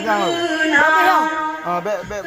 panjang tu. Bek bek.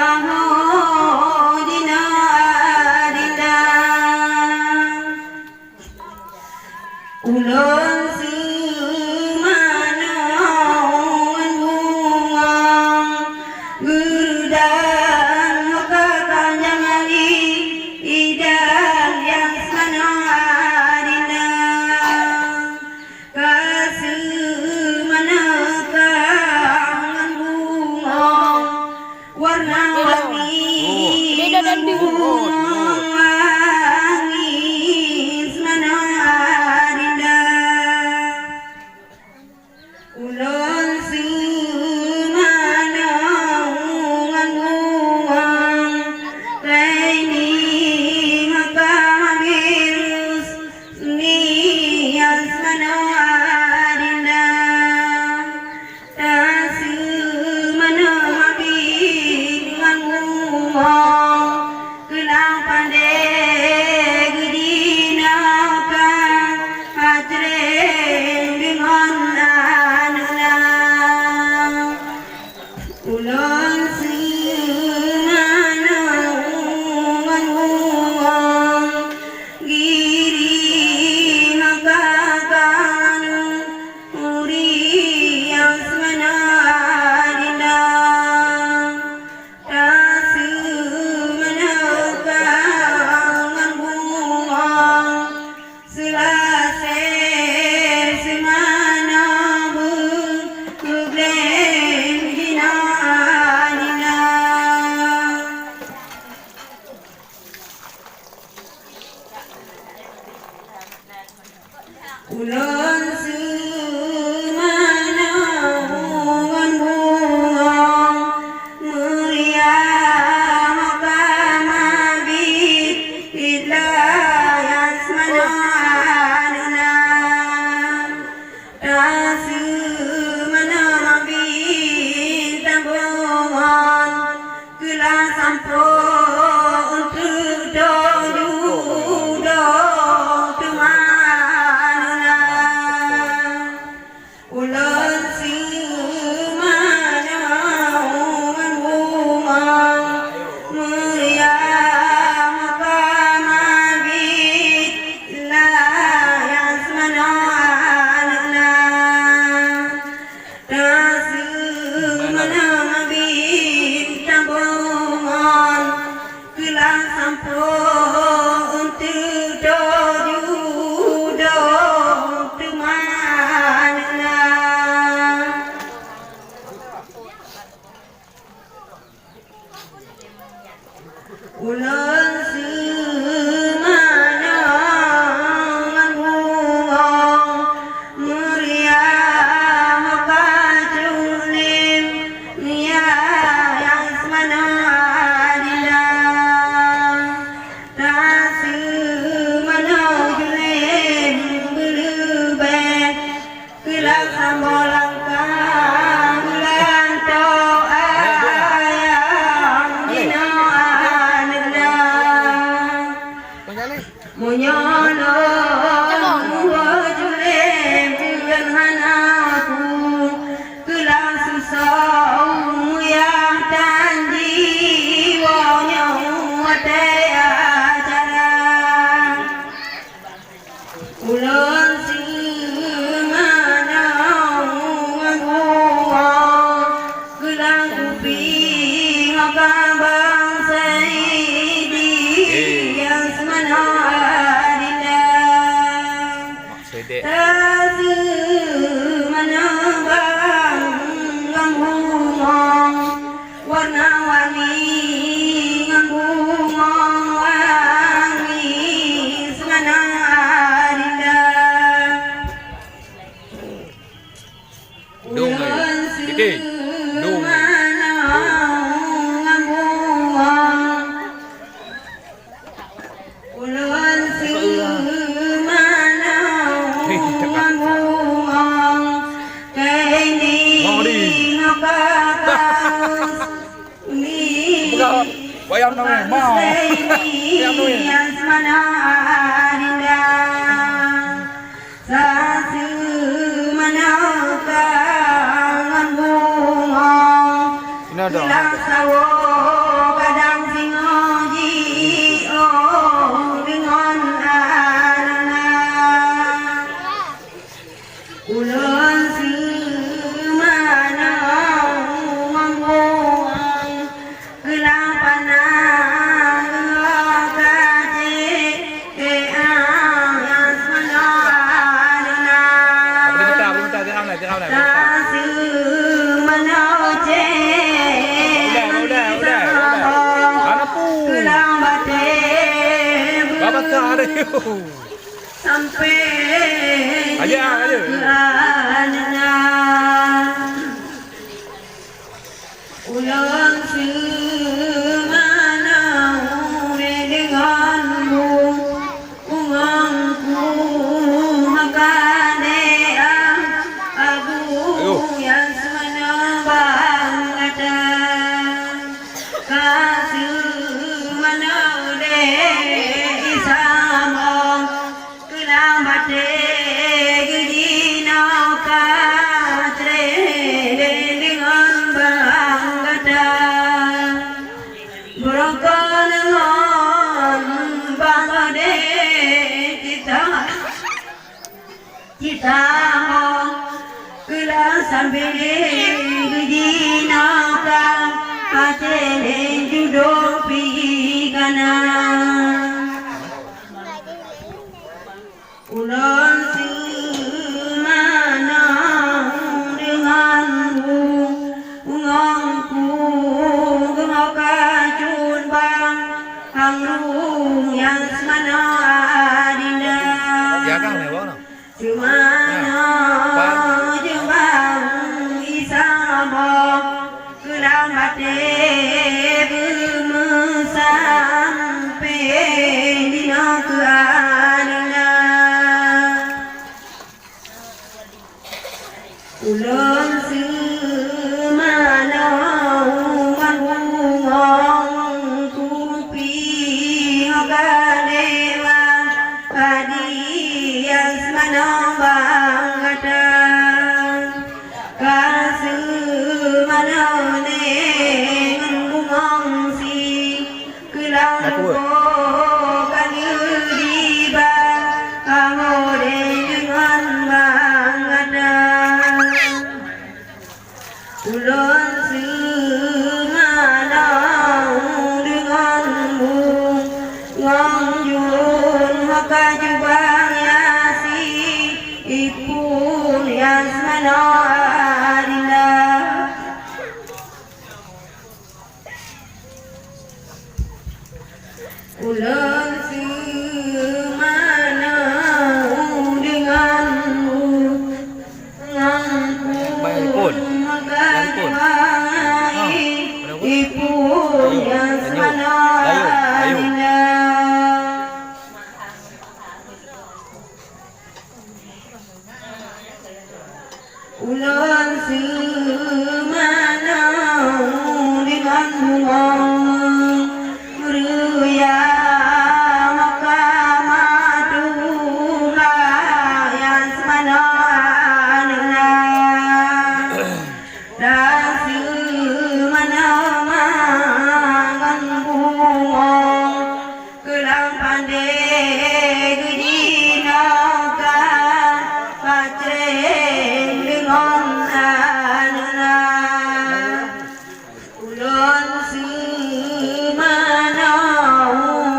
Ahojina adina Ulun semana bunga meriah makamabit idlayas mananuna rasu manamabit tabungan gelas sampro untuk dodu temanuna ulun semana bunga meriah makamabit layas mananuna rasu manamabit tabungan gelas sampro untuk dodu temanuna ulun semana bunga meriah makajulim niyas manadila rasu manajulim berubah gelap sambolangkang lantau ayam dina anila munyono wajulim dan hanaku gelap susah yang tanji wanya wate acara ulun semana bunga gelang kuping akabang saidi yang semana adinda rasu manabang bunga warna-warni bunga wangi semana adinda Dung Diti Dung ulun semana bunga kaini ngakaus ni Bayam nang mau Bayam nang semana adinda sasu manakang bunga Ina dong sawo kadang singoji dengan anana ulun semana bunga gelang panang kaje yang semana Bentar dia am này rasu manoje Ana pu gelang bate Baba ka ada sampai Aja. anana ulun semana denganmu bungaku makane aku yang semana bangatan kasih mana de isamo gelang bate gidina katre dengan bangatan berkalangan bangade kita gelang sambil gidina katre judo pigana ulun semana denganmu bungaku gemaka bang hang yang semana adinda Ya kang này bố nào Cumana jembang isabo Kelang hati bermesampai dina keadina Ulun semana manhungong kupi hokadewa Hadiah semana bangatan Kasih mana nengung si Kelang bukan diba Amore dengan bangatan Ulun semana denganmu Nganjun maka jubang yasi Ipun yasmana adina Ulun semana denganmu Nganjun maka jubang Ipun yasmana adina Ulun semana denganmu Meruya maka maduha yang semana adina Dan semana mangan bunga Kelang pandai gejinakan Pacreng dengan anana Ulun semana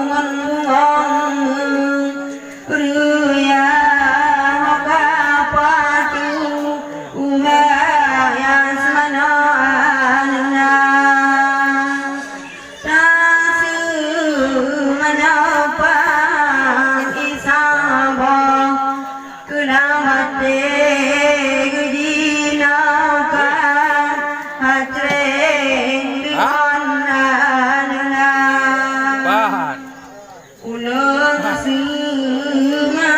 ngomong Ruya maka patu Umaya semana anana Rasu mana pang isabah Kelang hati gejinakan Hacreng dengan anana Ulun semana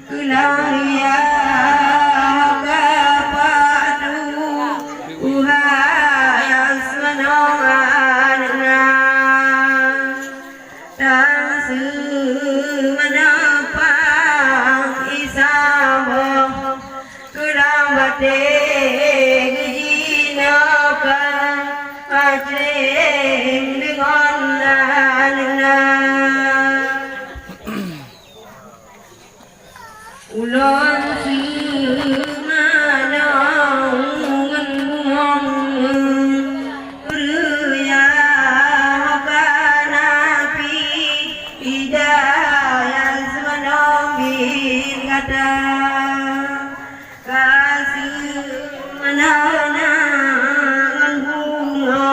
Kelang ria kapadu Uhaya semana anana Dan semana pang isabah Kelang batik gejinakan Hacreng dengan anana Ulun semana ngomong Ruya maka nabi Hidayah semana bin kata Kasih menangan bunga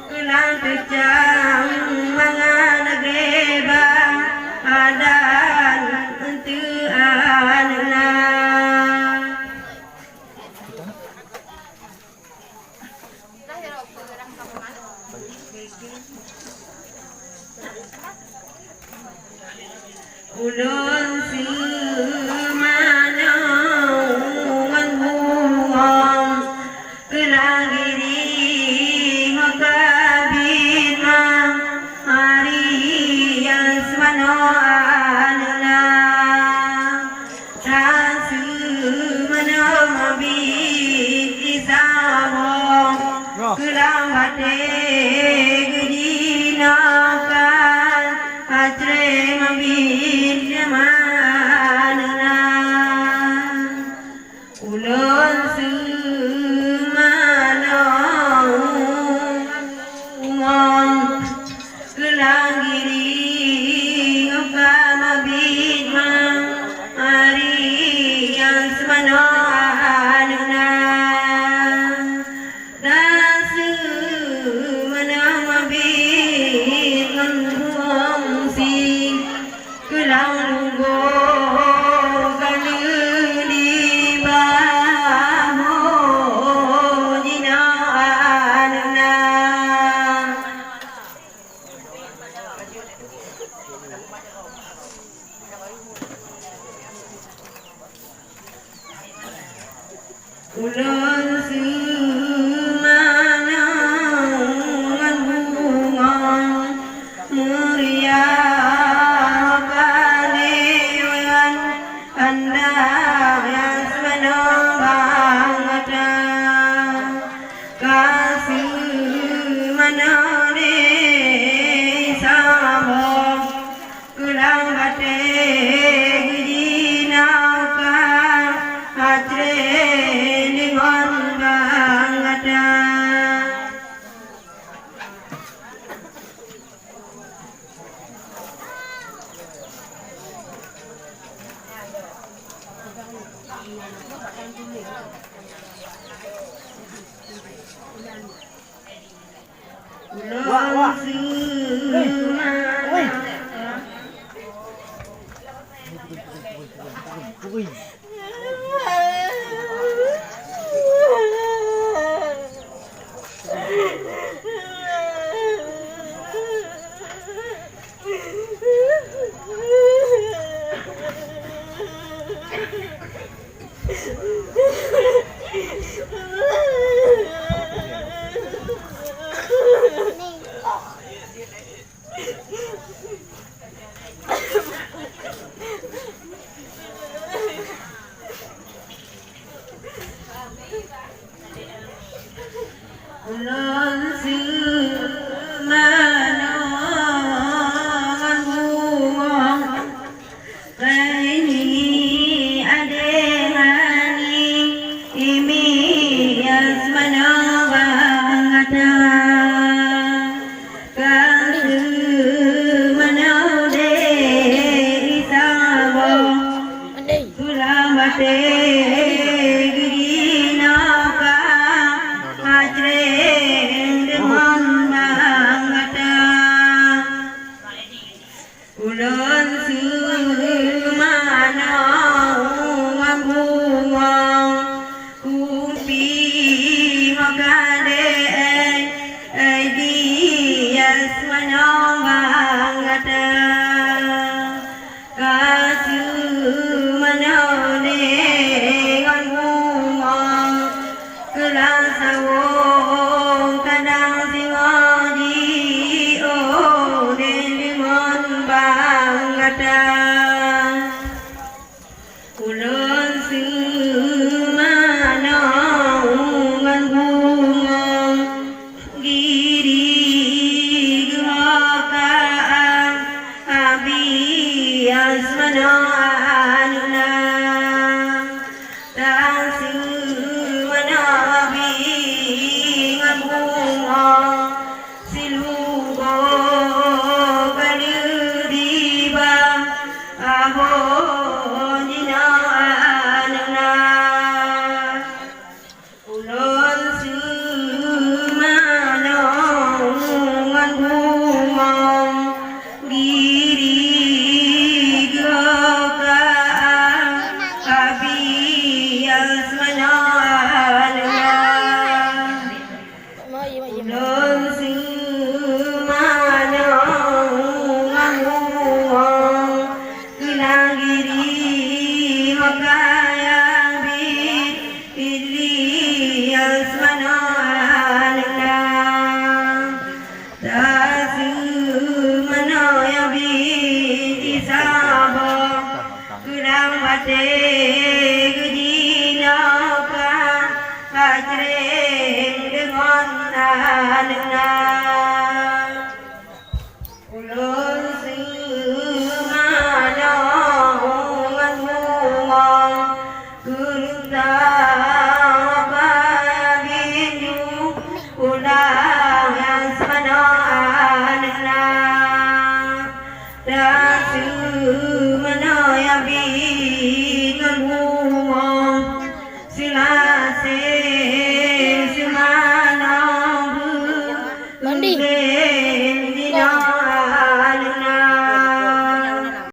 Kelang kecang mangan greba Adan ente anana Ulun semana manhungong Kelang diri makabitma Hari yang semana anana Rasu mana mabit isabah Kelang hati gejinakan Hacreng mabit jamanana Ulun semana ngomong Kelang diri mabit Hari yang semana adana Rasu mana mabit Ngomong si manore samo kulang bate gidina ka atre lingon bangata Wah. Ui. Ulun sumano ngangguang kaini adengani imi yasmana wangata kasumano de isawo kulamate Ulun sumano ngangguang kumpi magade di yasmano bangata kasumano ne ngangguang kelasawo kadang singodi o delimon bangata ulun sumano ngangguang giri gaka abi asmano anuna tasumano abi ngangguang silugo kaliriba abo nina anuna ulun sumano ngangguang giri gaka abi asmano anuna ulun sumano ngangguang kilangiri makaya bili asmano anuna tasumano yabi isabo kulang bate gudina ka hajre dengan anuna ulun sumano ngangguang kurta babinyu ulang asmano anuna tasumano yabi ngangguang silase sumano bu Mandi. dina